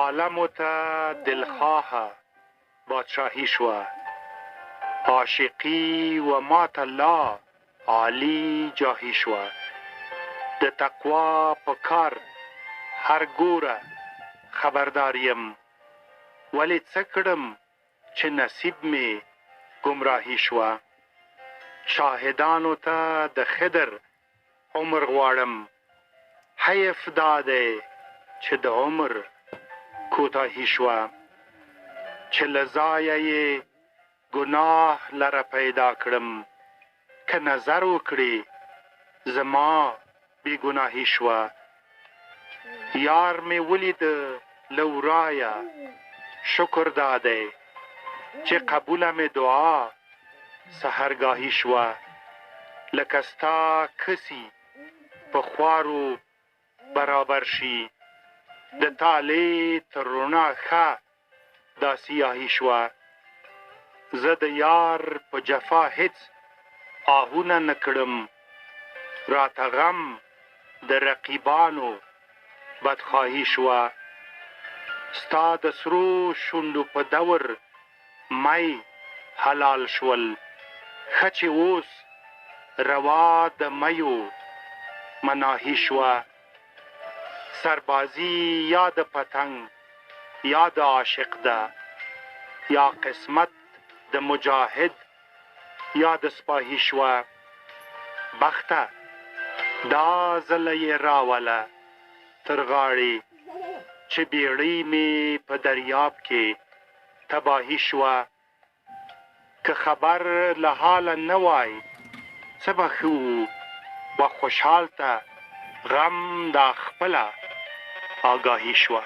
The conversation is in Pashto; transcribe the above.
عالمو ته دلخواه بادشاهی شوه، عاشقی و مات الله عالی جاهی شوه. د تقوا په کار هر ګوره خبرداریم، ولې څه کړم چې نصیب مې ګمراهي شوه. شاهدانو ته د خضر عمر غواړم، حیف دا دی چې د عمر کوتاهي شوه. چې له ځایه یې ګناه لره پیدا کړم، که نظر وکړي زما بې ګناهي شوه. یار مې ولیده له ورایه شکر دا دی چې قبوله مې دعا سحرګاهي شوه. لکه ستا کسي په خوارو برابر شي، د طالع تر رڼا ښه دا سیاهي شوه. زه د یار په جفا هیڅ آهونه نه کړم، راته غم د رقیبانو بدخواهي شوه. ستا د سرو شونډو په دور می حلال شول، ښه چې اوس روا د میو مناهي شوه. سربازي یا د پتنګ یا د عاشق ده، یا قسمت د مجاهد یا د سپاهي شوه. بخته دا ځله یې راوله تر غاړې، چې بیړۍ مې په دریاب کې تباهي شوه. که خبر له حاله نه وای څه به ښه وو، و خوشحال ته غم دا خپله آگاهی شوه.